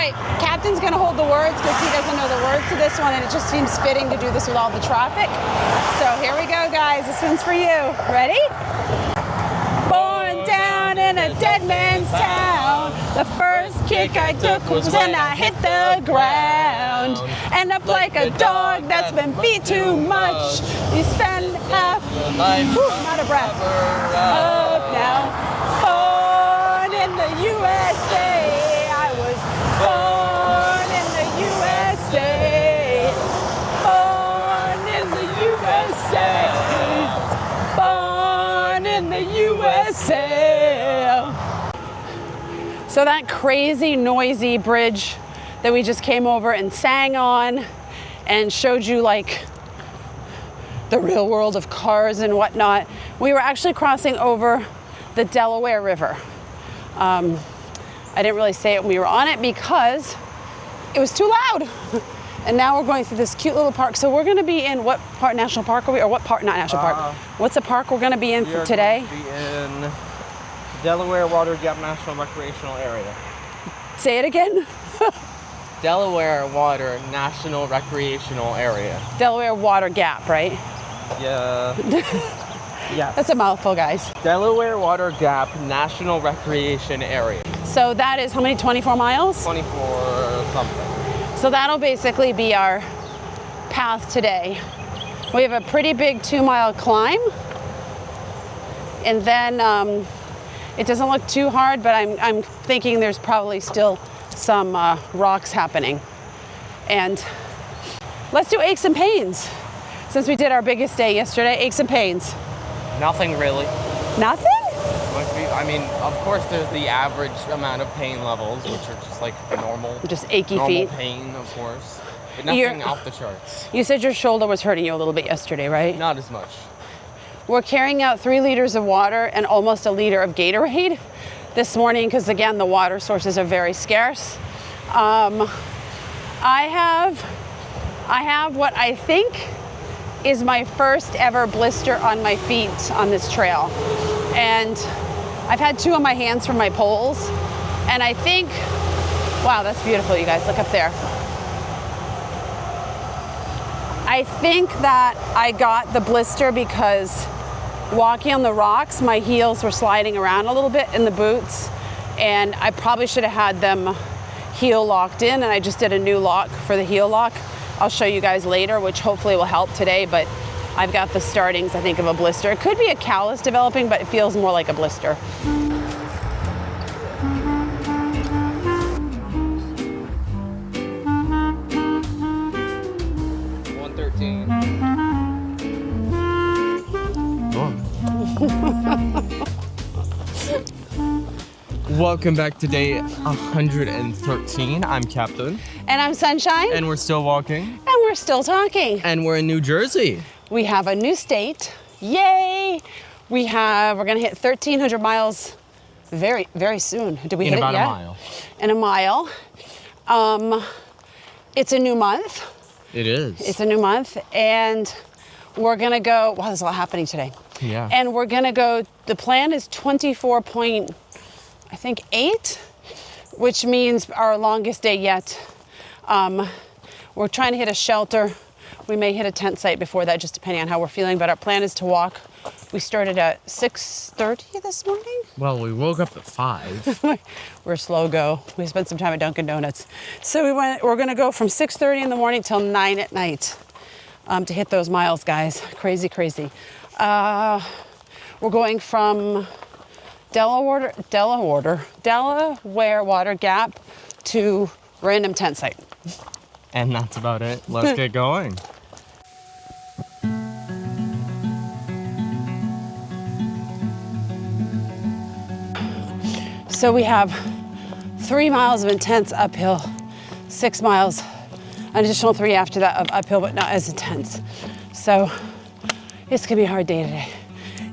right, Captain's gonna hold the words because he doesn't know the words to this one, and it just seems fitting to do this with all the traffic. So here we go, guys. This one's for you. Ready? Born down in a dead man's town. The first kick I took was when I hit the ground. And up like a dog that's been beat too much. You spend half, not a breath, up now. Born in the USA. I was born in the USA. Born in the USA. Born in the USA. So that crazy, noisy bridge that we just came over and sang on and showed you like the real world of cars and whatnot, we were actually crossing over the Delaware River. I didn't really say it when we were on it because it was too loud. And now we're going through this cute little park. So we're gonna be in what part, national park are we, or what part, not national park. What's the park we're gonna be in for today? We're going to be in Delaware Water Gap National Recreational Area. Say it again. Delaware Water National Recreational Area. Delaware Water Gap, right? Yeah. Yeah. That's a mouthful, guys. Delaware Water Gap National Recreation Area. So that is how many, 24 miles? 24 something. So that'll basically be our path today. We have a pretty big 2-mile climb. And then it doesn't look too hard, but I'm thinking there's probably still some rocks happening. And let's do aches and pains. Since we did our biggest day yesterday, aches and pains. Nothing really. Nothing? I mean, of course there's the average amount of pain levels, which are just like normal. Just achy normal feet. Pain, of course. But nothing off the charts. You said your shoulder was hurting you a little bit yesterday, right? Not as much. We're carrying out 3 liters of water and almost a liter of Gatorade this morning because, again, the water sources are very scarce. I have what I think is my first ever blister on my feet on this trail. And I've had 2 on my hands from my poles. And I think, wow, that's beautiful, you guys. Look up there. I think that I got the blister because walking on the rocks, my heels were sliding around a little bit in the boots, and I probably should have had them heel locked in, and I just did a new lock for the heel lock. I'll show you guys later, which hopefully will help today, but I've got the startings, I think, of a blister. It could be a callus developing, but it feels more like a blister. Welcome back to day 113. I'm Captain. And I'm Sunshine. And we're still walking. And we're still talking. And we're in New Jersey. We have a new state. Yay! We're gonna hit 1,300 miles very, very soon. Did we hit it yet? In about a mile. In a mile. It's a new month. It is. It's a new month, and we're gonna go, wow, there's a lot happening today. Yeah. And we're gonna go, the plan is 24.8, which means our longest day yet. We're trying to hit a shelter. We may hit a tent site before that, just depending on how we're feeling, but our plan is to walk. We started at 6:30 this morning. Well, we woke up at 5. We're slow go. We spent some time at Dunkin' Donuts. So we're gonna go from 6:30 in the morning till 9 at night to hit those miles, guys. Crazy, crazy. We're going from Delaware Water Gap to random tent site. And that's about it. Let's get going. So we have 3 miles of intense uphill, 6 miles, an additional 3 after that of uphill, but not as intense. So it's gonna be a hard day today.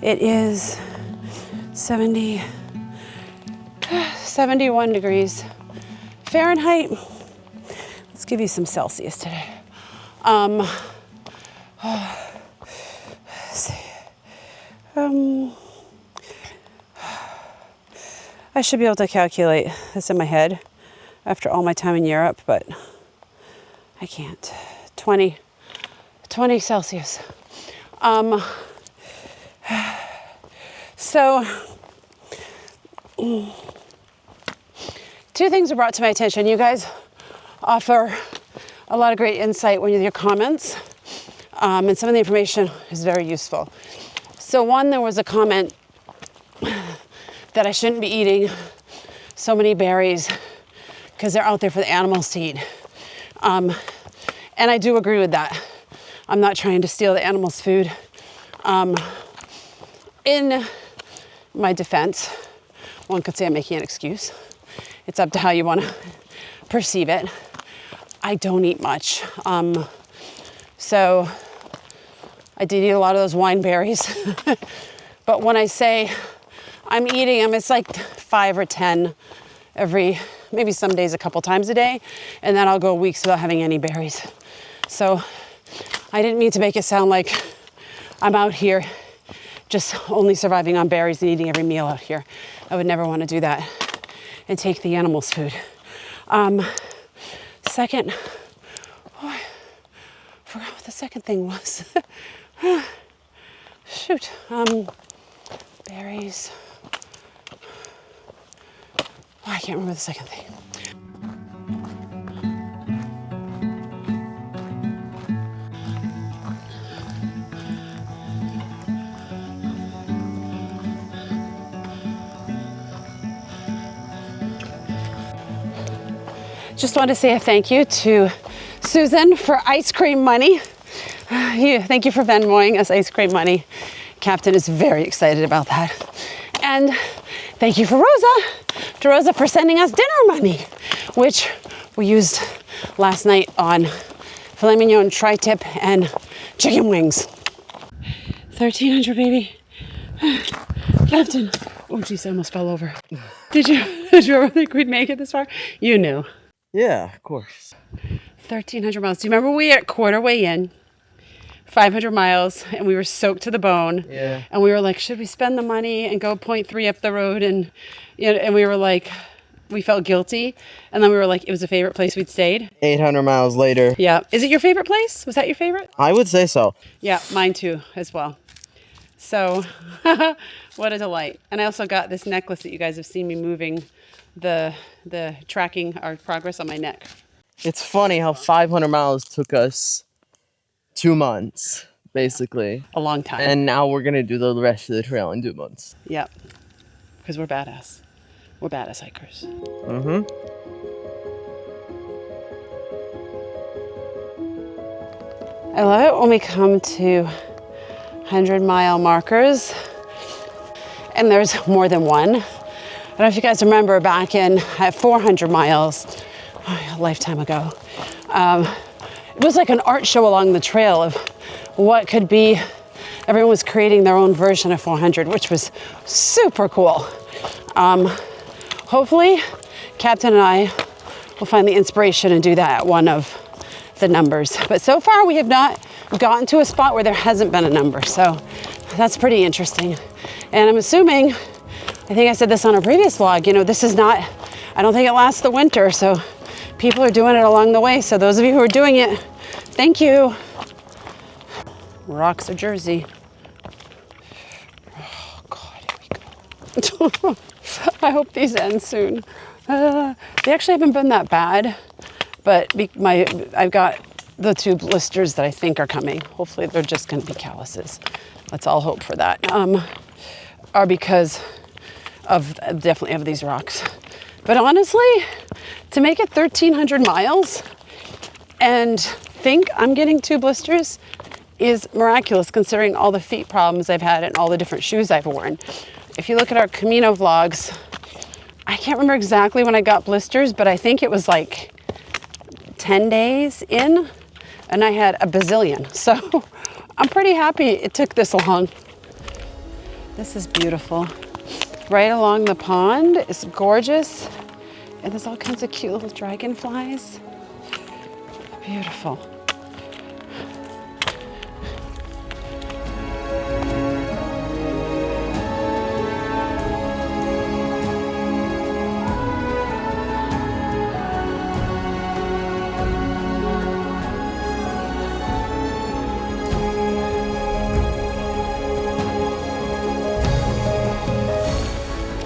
It is 71 degrees Fahrenheit. Let's give you some Celsius today. I should be able to calculate this in my head. after all my time in Europe, but I can't. 20 Celsius. So, two things were brought to my attention. You guys offer a lot of great insight with your comments, and some of the information is very useful. So one, there was a comment that I shouldn't be eating so many berries because they're out there for the animals to eat. And I do agree with that. I'm not trying to steal the animals' food. In my defense, one could say I'm making an excuse. It's up to how you want to perceive it. I don't eat much. So I did eat a lot of those wine berries. But when I say I'm eating them, it's like 5 or 10 every, maybe some days a couple times a day. And then I'll go weeks without having any berries. So I didn't mean to make it sound like I'm out here just only surviving on berries and eating every meal out here. I would never want to do that and take the animals' food. Second, I forgot what the second thing was. Shoot, berries. I can't remember the second thing. Just want to say a thank you to Susan for ice cream money. Thank you for Venmoing us ice cream money. Captain is very excited about that. And thank you for Rosa for sending us dinner money, which we used last night on filet mignon, tri-tip, and chicken wings. 1,300, baby. Captain. Oh, geez, I almost fell over. Did you ever think we'd make it this far? You knew. Yeah, of course. 1,300 miles. Do you remember we were at quarter way in, 500 miles, and we were soaked to the bone? Yeah. And we were like, should we spend the money and go 0.3 up the road? And and we were like, we felt guilty. And then we were like, it was a favorite place we'd stayed. 800 miles later. Yeah. Is it your favorite place? Was that your favorite? I would say so. Yeah, mine too, as well. So, what a delight. And I also got this necklace that you guys have seen me moving, the tracking our progress on my neck. It's funny how 500 miles took us 2 months, basically. A long time. And now we're going to do the rest of the trail in 2 months. Yep. Because we're badass. We're badass hikers. Mm-hmm. I love it when we come to 100-mile markers and there's more than one. I don't know if you guys remember back at 400 miles, a lifetime ago, it was like an art show along the trail of what could be. Everyone was creating their own version of 400, which was super cool. Hopefully, Captain and I will find the inspiration and do that at one of the numbers. But so far, we have not gotten to a spot where there hasn't been a number. So that's pretty interesting. And I'm assuming, I think I said this on a previous vlog, this is not, I don't think it lasts the winter. So people are doing it along the way. So those of you who are doing it, thank you. Rocks of Jersey. Oh God, here we go. I hope these end soon. They actually haven't been that bad, but I've got the 2 blisters that I think are coming. Hopefully they're just going to be calluses. Let's all hope for that. Are because of definitely of these rocks. But honestly, to make it 1,300 miles and think I'm getting 2 blisters is miraculous considering all the feet problems I've had and all the different shoes I've worn. If you look at our Camino vlogs, I can't remember exactly when I got blisters, but I think it was like 10 days in and I had a bazillion. So I'm pretty happy it took this long. This is beautiful. Right along the pond, it's gorgeous. And there's all kinds of cute little dragonflies. Beautiful.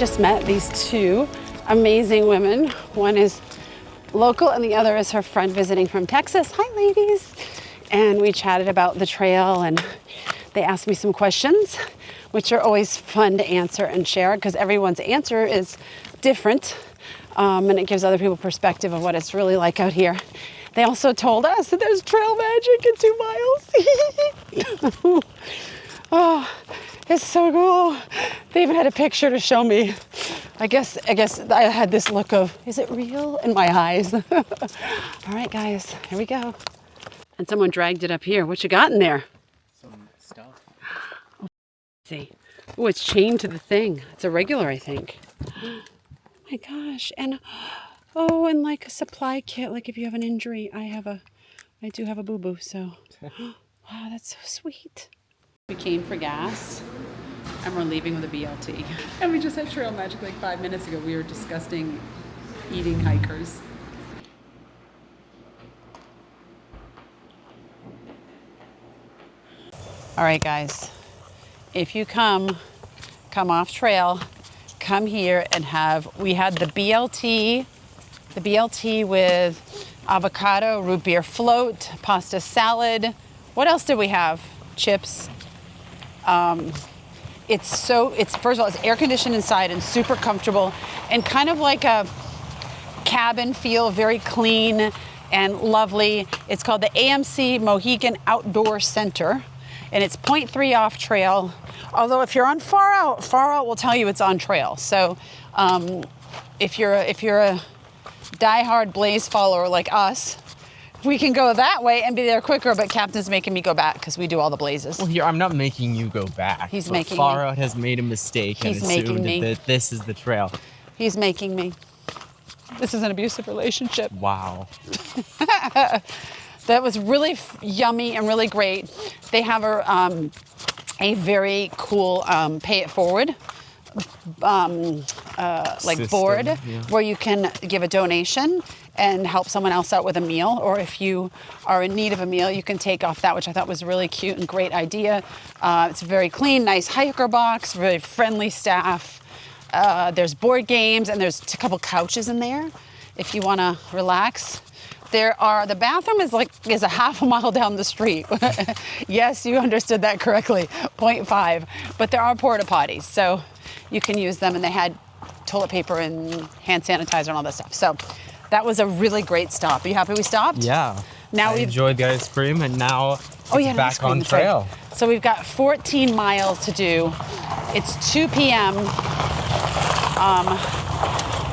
just met these two amazing women. One is local and the other is her friend visiting from Texas. Hi, ladies. And we chatted about the trail and they asked me some questions, which are always fun to answer and share because everyone's answer is different. And it gives other people perspective of what it's really like out here. They also told us that there's trail magic in 2 miles. Oh, it's so cool. They even had a picture to show me. I guess I had this look of, is it real in my eyes? All right, guys, here we go. And someone dragged it up here. What you got in there? Some stuff. Oh, see. Oh, it's chained to the thing. It's a regular, I think. Oh my gosh. And oh, and like a supply kit, like if you have an injury. I do have a boo-boo, so. Wow, that's so sweet. We came for gas and we're leaving with a BLT. And we just had trail magic like 5 minutes ago. We were discussing eating hikers. All right, guys, if you come off trail, come here and we had the BLT with avocado, root beer float, pasta salad. What else did we have? Chips. First of all, it's air conditioned inside and super comfortable and kind of like a cabin feel, very clean and lovely. It's called the AMC Mohegan Outdoor Center. And it's 0.3 off trail. Although if you're on far out will tell you it's on trail. So if you're a diehard Blaze follower like us, we can go that way and be there quicker. But Captain's making me go back because we do all the Blazes. Well, here I'm not making you go back. He's making Far me. Out has made a mistake and He's making assumed me. that this is the trail. He's making me. This is an abusive relationship. Wow. That was really yummy and really great. They have a very cool pay it forward System, board yeah. where you can give a donation and help someone else out with a meal, or if you are in need of a meal, you can take off that, which I thought was really cute and great idea. It's very clean, nice hiker box, really friendly staff. There's board games and there's a couple couches in there if you want to relax. The bathroom is a half a mile down the street. Yes, you understood that correctly, 0.5. But there are porta potties, so you can use them. And they had toilet paper and hand sanitizer and all that stuff. So that was a really great stop. Are you happy we stopped? Yeah. Now I enjoyed the ice cream, and now it's back on trail. Right. So we've got 14 miles to do. It's 2 p.m.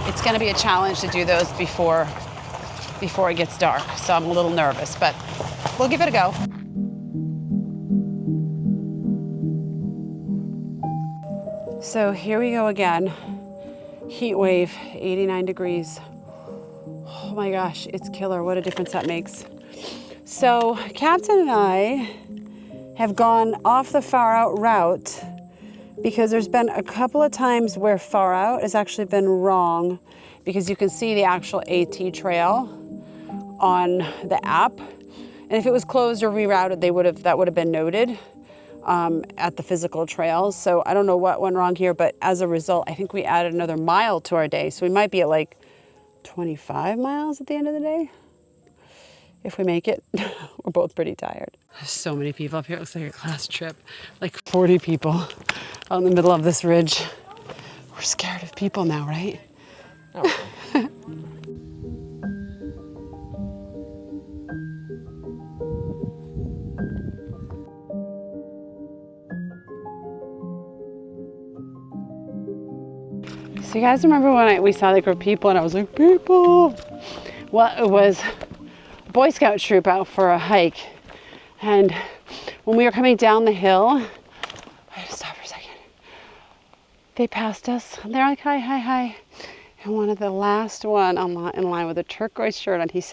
It's going to be a challenge to do those before it gets dark. So I'm a little nervous, but we'll give it a go. So here we go again. Heat wave, 89 degrees. Oh my gosh, it's killer. What a difference that makes. So Captain and I have gone off the far out route because there's been a couple of times where far out has actually been wrong, because you can see the actual AT trail on the app. And if it was closed or rerouted, that would have been noted at the physical trails. So I don't know what went wrong here, but as a result, I think we added another mile to our day. So we might be at like 25 miles at the end of the day, if we make it. We're both pretty tired. There's so many people up here. It looks like a class trip. Like 40 people out in the middle of this ridge. We're scared of people now, right? Oh. So you guys remember when we saw the group of people and I was like, people? Well, it was a Boy Scout troop out for a hike. And when we were coming down the hill, I had to stop for a second. They passed us. They're like, hi, hi, hi. And one of the last one in line with a turquoise shirt on, he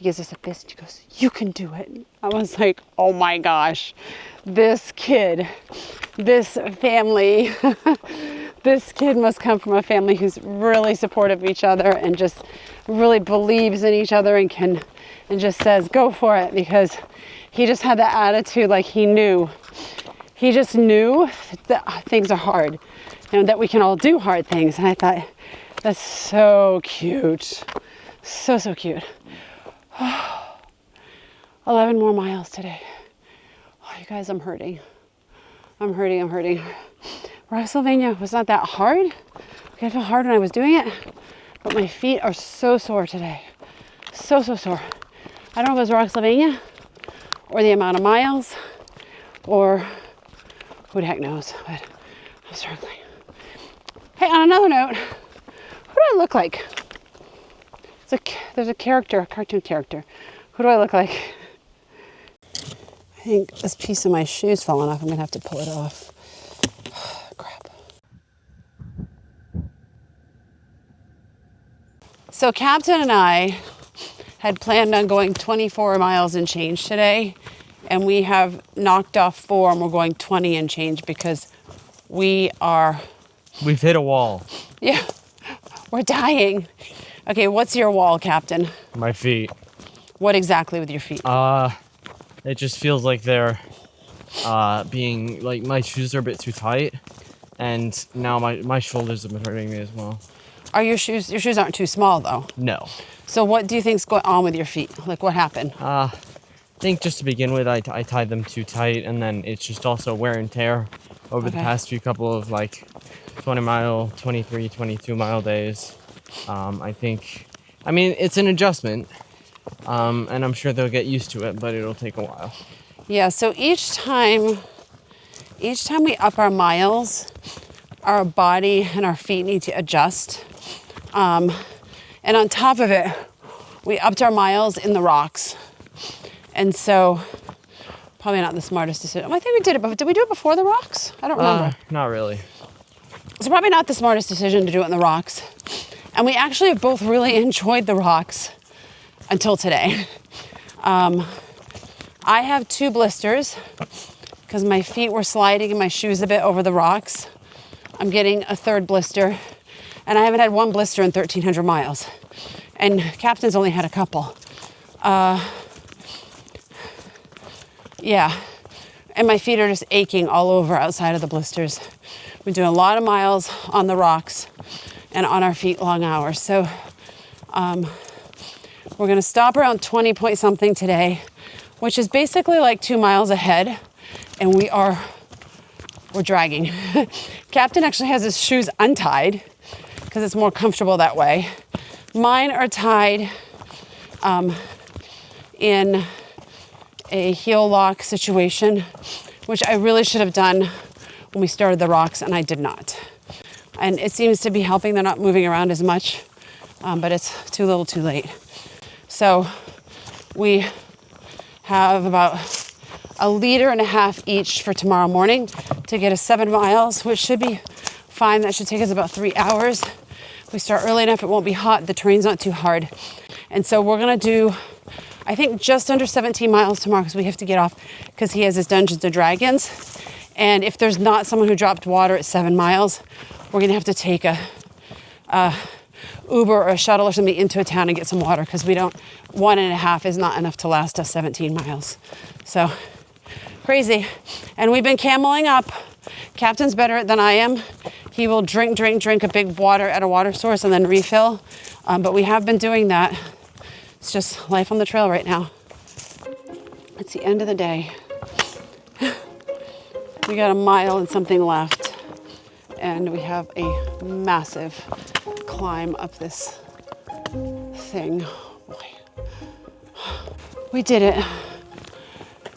gives us a fist. He goes, you can do it. I was like, oh my gosh, this kid, this family, this kid must come from a family who's really supportive of each other and just really believes in each other and just says, go for it, because he just had that attitude like he just knew that things are hard. and that we can all do hard things. And I thought, that's so cute. So, so cute. 11 more miles today. Oh, you guys, I'm hurting. I'm hurting. Rocksylvania was not that hard. Okay, I felt hard when I was doing it, but my feet are so sore today. So, so sore. I don't know if it was Rocksylvania or the amount of miles or who the heck knows, but I'm struggling. Hey, on another note, who do I look like? There's a character, a cartoon character. Who do I look like? I think this piece of my shoe's fallen off. I'm gonna have to pull it off. Crap. So Captain and I had planned on going 24 miles and change today, and we have knocked off 4 and we're going 20 and change because we've hit a wall. Yeah, we're dying. Okay, what's your wall, Captain? My feet. What exactly with your feet? It just feels like they're being, like, my shoes are a bit too tight, and now my shoulders have been hurting me as well. Are your shoes aren't too small though? No. So what do you think's going on with your feet? Like, what happened? I think just to begin with, I tied them too tight, and then it's just also wear and tear over the past few couple of, like, 20-mile, 23, 22-mile days. I mean, it's an adjustment, and I'm sure they'll get used to it, but it'll take a while. Yeah, so each time we up our miles, our body and our feet need to adjust. And on top of it, we upped our miles in the rocks. And so, probably not the smartest decision. I think we did it, but did we do it before the rocks? I don't remember. Not really. It's probably not the smartest decision to do it in the rocks. And we actually have both really enjoyed the rocks until today. I have 2 blisters because my feet were sliding and my shoes a bit over the rocks. I'm getting a 3rd blister, and I haven't had 1 blister in 1,300 miles. And Captain's only had a couple. Yeah, and my feet are just aching all over outside of the blisters. We're doing a lot of miles on the rocks and on our feet, long hours. So we're gonna stop around 20 point something today, which is basically like 2 miles ahead, and we're dragging. Captain actually has his shoes untied because it's more comfortable that way. Mine are tied in a heel lock situation, which I really should have done when we started the rocks, and I did not. And it seems to be helping. They're not moving around as much, but it's too little too late. So we have about 1.5 liters each for tomorrow morning to get us 7 miles, which should be fine. That should take us about 3 hours. If we start early enough, it won't be hot. The terrain's not too hard. And so we're gonna do, I think, just under 17 miles tomorrow because we have to get off because he has his Dungeons and Dragons. And if there's not someone who dropped water at 7 miles, we're gonna have to take a Uber or a shuttle or something into a town and get some water because 1.5 is not enough to last us 17 miles. So crazy. And we've been cameling up. Captain's better than I am. He will drink a big water at a water source and then refill. But we have been doing that. It's just life on the trail right now. It's the end of the day. We got 1 mile and something left. And we have a massive climb up this thing. Boy. We did it.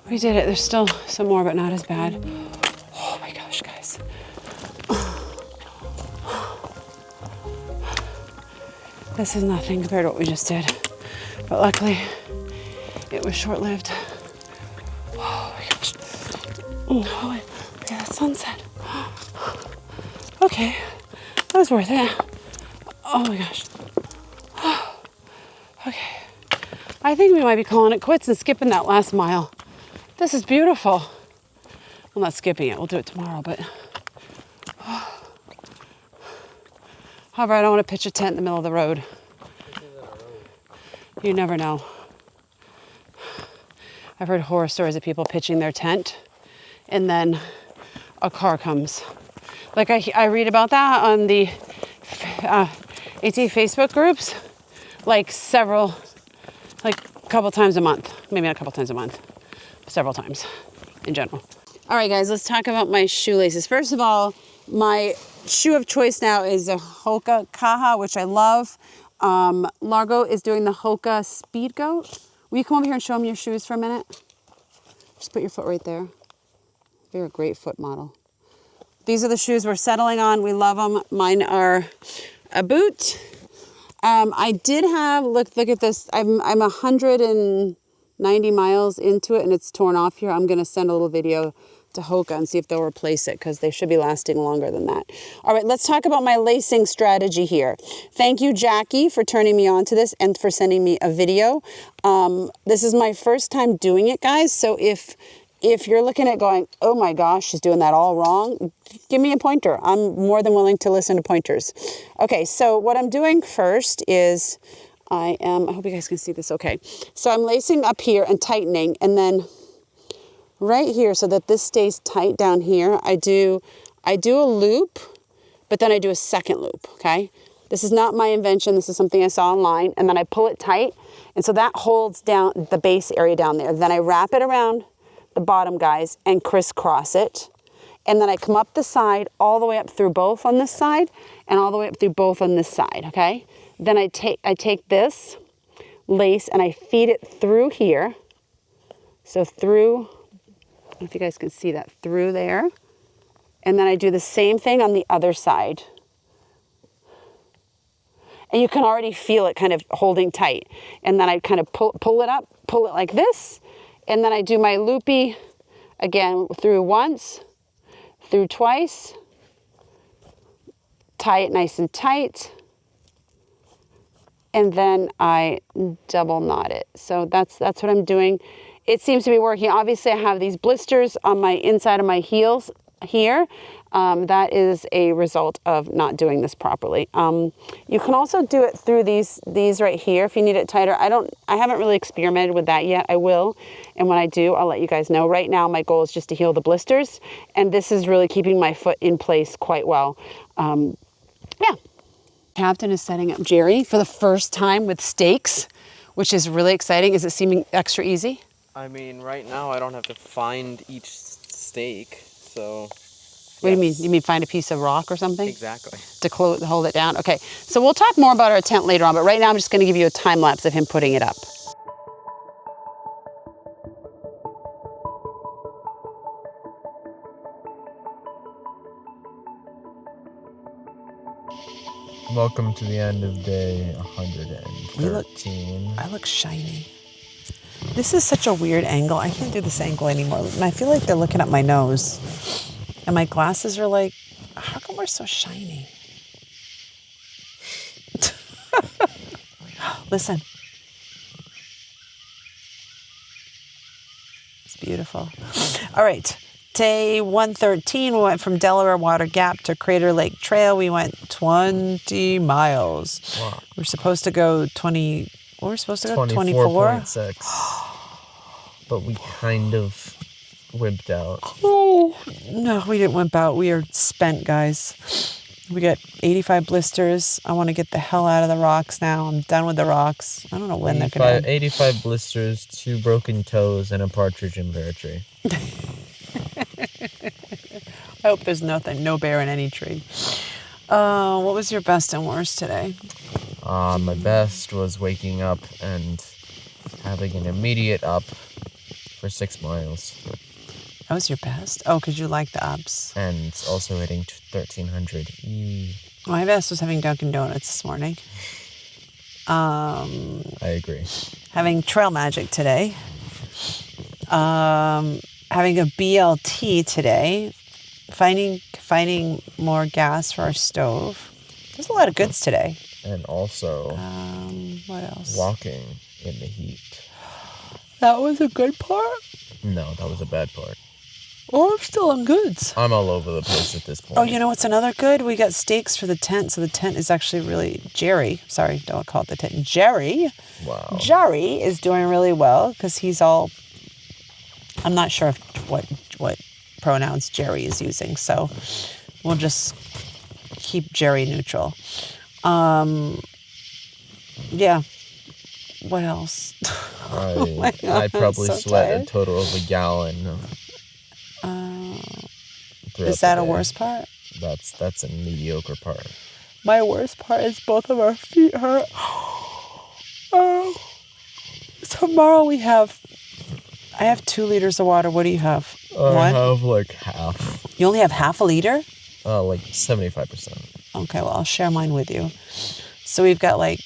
We did it. There's still some more, but not as bad. Oh my gosh, guys. This is nothing compared to what we just did. But luckily, it was short-lived. Oh my gosh. Oh, look at that sunset. Okay, that was worth it. Oh my gosh. Okay. I think we might be calling it quits and skipping that last mile. This is beautiful. I'm not skipping it. We'll do it tomorrow, but... However, I don't want to pitch a tent in the middle of the road. You never know. I've heard horror stories of people pitching their tent and then a car comes. Like I read about that on the AT Facebook groups, like a couple times a month, maybe not a couple times a month, several times in general. All right, guys, let's talk about my shoelaces. First of all, my shoe of choice now is a Hoka Kaha, which I love. Largo is doing the Hoka Speed Goat. Will you come over here and show them your shoes for a minute? Just put your foot right there. They're a great foot model. These are the shoes we're settling on. We love them. Mine are a boot. I did have, look at this. I'm 190 miles into it and it's torn off here. I'm going to send a little video to Hoka and see if they'll replace it because they should be lasting longer than that. All right, let's talk about my lacing strategy here. Thank you, Jackie, for turning me on to this and for sending me a video. This is my first time doing it, guys. So if you're looking at going, oh my gosh, she's doing that all wrong, give me a pointer. I'm more than willing to listen to pointers. Okay, so what I'm doing first is I hope you guys can see this okay. So I'm lacing up here and tightening, and then right here so that this stays tight down here, I do a loop, but then I do a second loop, okay? This is not my invention. This is something I saw online, and then I pull it tight, and so that holds down the base area down there. Then I wrap it around the bottom, guys, and crisscross it. And then I come up the side all the way up through both on this side and all the way up through both on this side, okay? Then I take this lace and I feed it through here. So through, I don't know if you guys can see that, through there. And then I do the same thing on the other side. And you can already feel it kind of holding tight. And then I kind of pull it up, pull it like this. And then I do my loopy again through once, through twice, tie it nice and tight, and then I double knot it. So that's what I'm doing. It seems to be working. Obviously I have these blisters on my inside of my heels here. That is a result of not doing this properly. You can also do it through these right here if you need it tighter. I haven't really experimented with that yet. I will, and when I do, I'll let you guys know. Right now, my goal is just to heal the blisters, and this is really keeping my foot in place quite well. Yeah. Captain is setting up Jerry for the first time with stakes, which is really exciting. Is it seeming extra easy? I mean, right now I don't have to find each stake, so... What do you mean? You mean find a piece of rock or something? Exactly. To hold it down? Okay, so we'll talk more about our tent later on, but right now I'm just gonna give you a time lapse of him putting it up. Welcome to the end of day 113. I look shiny. This is such a weird angle. I can't do this angle anymore. And I feel like they're looking at my nose. And my glasses are like, how come we're so shiny? Listen. It's beautiful. All right. Day 113, we went from Delaware Water Gap to Crater Lake Trail. We went 20 miles. Wow. We're supposed to go 20, what were we supposed to go? 24? 24.6. But we kind of wimped out. Oh, no, we didn't wimp out. We are spent, guys. We got 85 blisters. I want to get the hell out of the rocks now. I'm done with the rocks. I don't know when they're going to end. 85 blisters, 2 broken toes, and a partridge in pear tree. I hope there's no bear in any tree. What was your best and worst today? My best was waking up and having an immediate up for 6 miles. That was your best? Oh, because you like the ups. And also hitting 1,300. My best was having Dunkin' Donuts this morning. I agree. Having Trail Magic today. Having a BLT today. Finding more gas for our stove. There's a lot of goods today. And also, what else? Walking in the heat. That was a good part? No, that was a bad part. Oh, I'm still on goods. I'm all over the place at this point. Oh, you know what's another good? We got stakes for the tent. So the tent is actually really... Sorry, don't call it the tent. Jerry. Wow. Jerry is doing really well because he's all... I'm not sure what pronouns Jerry is using. So We'll just keep Jerry neutral. Yeah. What else? Oh my God, I probably I'm so sweat tired. a total of a gallon. Is that a worse part? That's a mediocre part. My worst part is both of our feet hurt. Oh. Tomorrow I have 2 liters of water. What do you have? I have like half. You only have half a liter? Like 75%. Okay, well, I'll share mine with you. So we've got like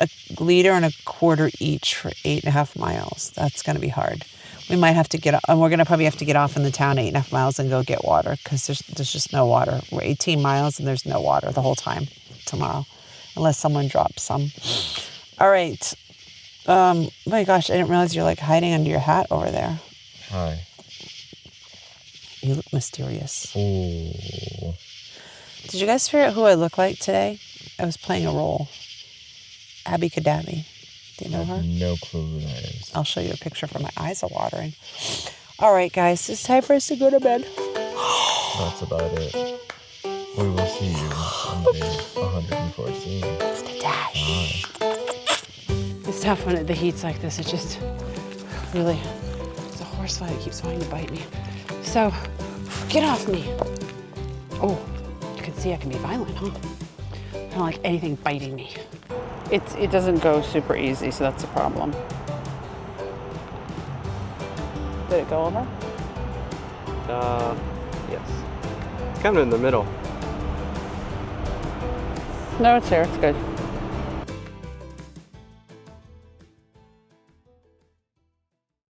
a liter and a quarter each for 8.5 miles. That's going to be hard. We might have to we're going to probably have to get off in the town 8.5 miles and go get water because there's just no water. We're 18 miles and there's no water the whole time tomorrow, unless someone drops some. All right. My gosh, I didn't realize you're like hiding under your hat over there. Hi. You look mysterious. Oh. Did you guys figure out who I look like today? I was playing a role. Abby Kadabi. Do you know her? No clue who that is. I'll show you a picture for my eyes are watering. All right, guys, it's time for us to go to bed. That's about it. We will see you on day 114. The dash. It's tough when the heat's like this. It just really, it's a horsefly that keeps wanting to bite me. So, get off me. Oh, you can see I can be violent, huh? I don't like anything biting me. It doesn't go super easy, so that's a problem. Did it go over? Yes. Kind of in the middle. No, it's here. It's good.